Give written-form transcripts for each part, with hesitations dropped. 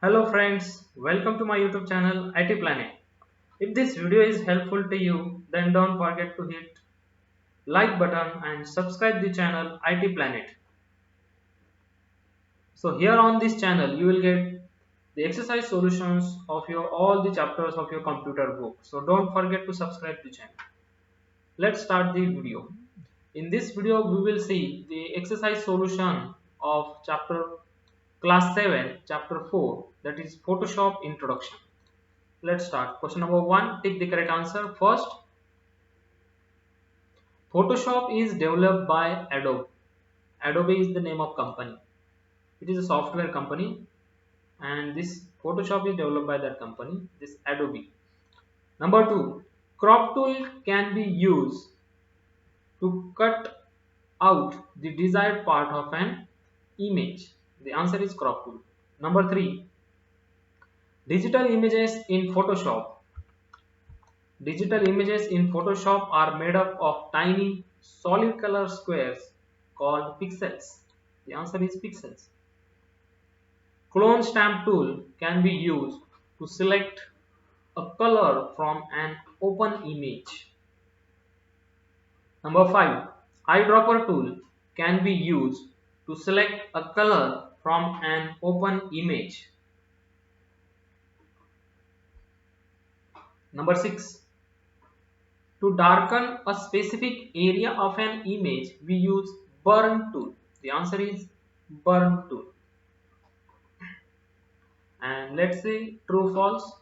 Hello friends, welcome to my YouTube channel IT Planet. If this video is helpful to you, then don't forget to hit like button and subscribe the channel IT Planet. So here on this channel you will get the exercise solutions of your all the chapters of your computer book. So don't forget to subscribe the channel. Let's start the video. In this video we will see the exercise solution of chapter class 7 chapter 4, that is Photoshop introduction. Let's start. Question number 1. Take the correct answer. First, Photoshop is developed by Adobe. Adobe is the name of company. It is a software company, and this Photoshop is developed by that company, this Adobe. Number 2. Crop tool can be used to cut out the desired part of an image. The answer is crop tool. Number 3. Digital images in Photoshop. Digital images in Photoshop are made up of tiny solid color squares called pixels. The answer is pixels. Clone stamp tool can be used to select a color from an open image. Number 5. Eyedropper tool can be used to select a color from an open image. Number 6. To darken a specific area of an image, we use burn tool. The answer is burn tool. And let's see true false.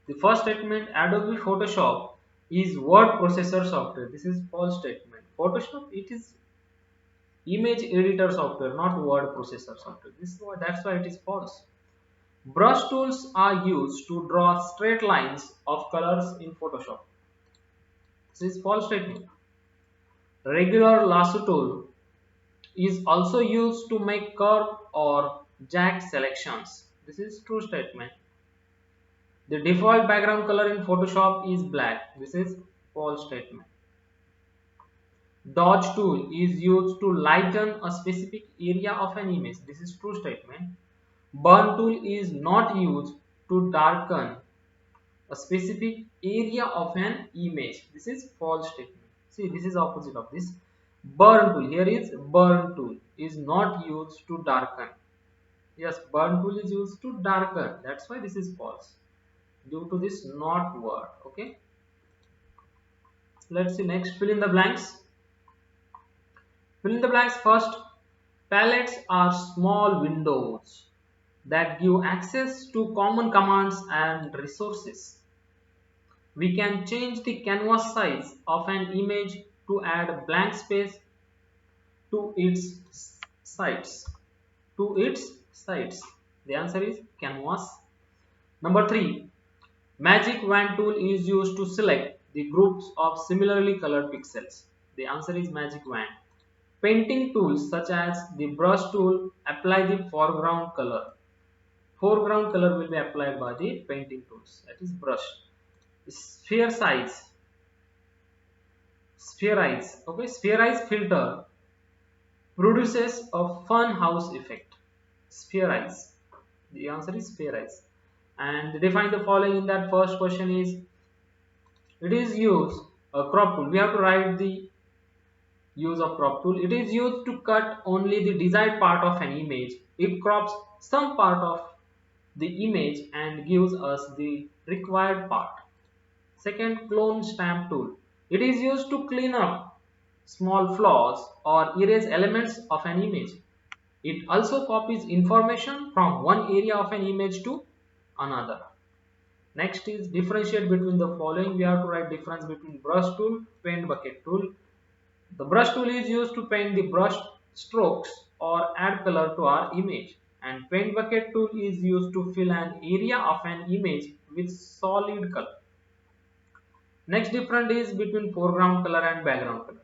The first statement, Adobe Photoshop is word processor software. This is false statement. Photoshop, it is image editor software, not word processor software. That's why it is false. Brush tools are used to draw straight lines of colors in Photoshop. This is false statement. Regular lasso tool is also used to make curve or jagged selections. This is true statement. The default background color in Photoshop is black. This is false statement. Dodge tool is used to lighten a specific area of an image. This is true statement. Burn tool is not used to darken a specific area of an image. This is false statement. See, this is opposite of this. Burn tool, here is burn tool is not used to darken. Yes, burn tool is used to darken. That's why this is false. Due to this not word. Okay. Let's see next. Fill in the blanks. Fill in the blanks first. Palettes are small windows that give access to common commands and resources. We can change the canvas size of an image to add blank space to its sides. The answer is canvas. Number 3. Magic wand tool is used to select the groups of similarly colored pixels. The answer is magic wand. Painting tools such as the brush tool apply the foreground color. Foreground color will be applied by the painting tools, that is brush. Spherize, okay, spherize filter produces a fun house effect. Spherize, the answer is spherize. And define the following in that first question is, it is used a crop tool. We have to write the use of crop tool. It is used to cut only the desired part of an image. It crops some part of the image and gives us the required part. Second, clone stamp tool. It is used to clean up small flaws or erase elements of an image. It also copies information from one area of an image to another. Next is differentiate between the following. We have to write difference between brush tool, paint bucket tool. The brush tool is used to paint the brush strokes or add color to our image, and paint bucket tool is used to fill an area of an image with solid color. Next difference is between foreground color and background color.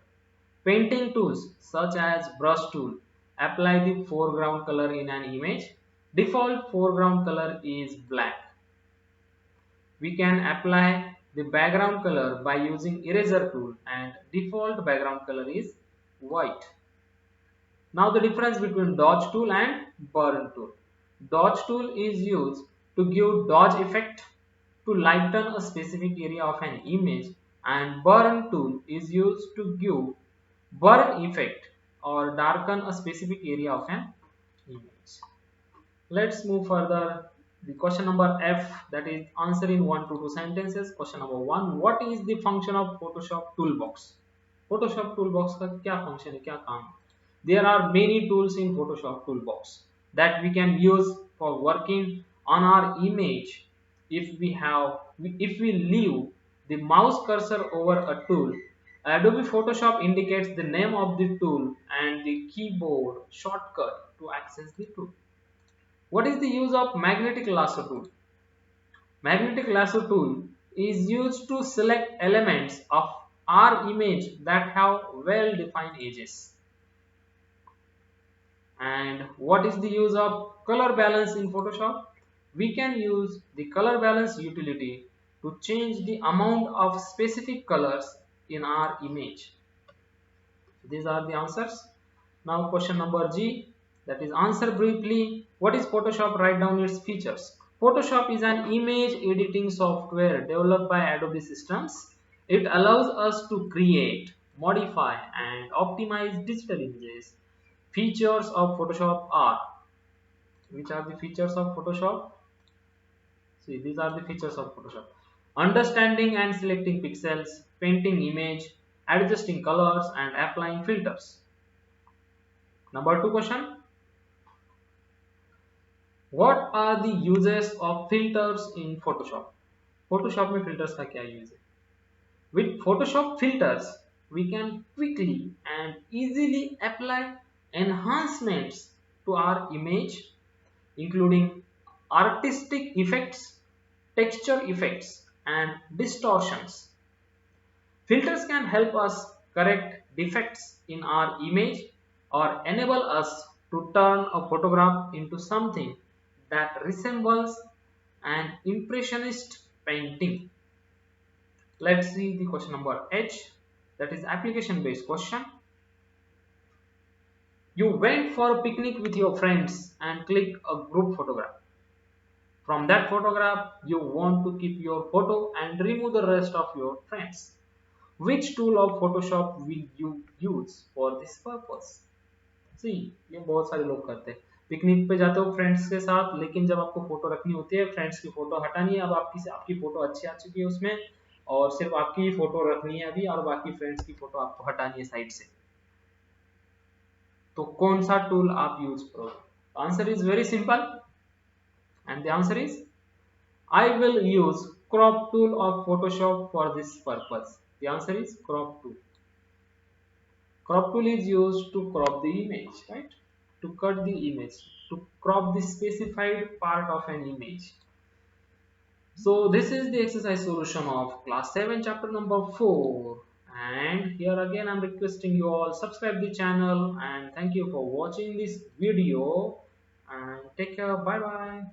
Painting tools such as brush tool apply the foreground color in an image. Default foreground color is black. We can apply the background color by using eraser tool, and default background color is white. Now the difference between dodge tool and burn tool. Dodge tool is used to give dodge effect to lighten a specific area of an image, and burn tool is used to give burn effect or darken a specific area of an image. Let's move further. The question number F, that is answer in 1 to 2 sentences. Question number 1, what is the function of Photoshop toolbox? Photoshop toolbox का क्या function है, क्या काम? There are many tools in Photoshop toolbox that we can use for working on our image. If we leave the mouse cursor over a tool, Adobe Photoshop indicates the name of the tool and the keyboard shortcut to access the tool. What is the use of magnetic lasso tool? Magnetic lasso tool is used to select elements of our image that have well defined edges. And what is the use of color balance in Photoshop? We can use the color balance utility to change the amount of specific colors in our image. These are the answers. Now question number G, that is answer briefly. What is Photoshop? Write down its features. Photoshop is an image editing software developed by Adobe Systems. It allows us to create, modify and optimize digital images. Features of Photoshop are, which are the features of Photoshop? See, these are the features of Photoshop. Understanding and selecting pixels, painting image, adjusting colors and applying filters. Number 2 question. What are the uses of filters in Photoshop? Photoshop में filters का क्या use है? With Photoshop filters, we can quickly and easily apply enhancements to our image, including artistic effects, texture effects, and distortions. Filters can help us correct defects in our image or enable us to turn a photograph into something that resembles an impressionist painting. Let's see the question number H, that is application based question. You went for a picnic with your friends and click a group photograph. From that photograph, you want to keep your photo and remove the rest of your friends. Which tool of Photoshop will you use for this purpose? See, ये बहुत सारे लोग करते हैं. Picnic पे जाते हो friends के साथ, लेकिन जब आपको फोटो रखनी होती है, फ्रेंड्स की फोटो हटानी है. अब आपकी फोटो अच्छी आ चुकी है उसमें, और सिर्फ आपकी फोटो रखनी है अभी, और बाकी फ्रेंड्स की फोटो आपको हटानी है साइड से. तो कौन सा टूल आप यूज करोगे? Answer is very simple, and the answer is I will use crop tool of Photoshop for this purpose. The answer is crop tool. Crop tool is used to crop the image, right? To cut the image, to crop the specified part of an image. So this is the exercise solution of class 7 chapter number 4. And here again I'm requesting you all subscribe the channel, and thank you for watching this video, and take care. Bye bye.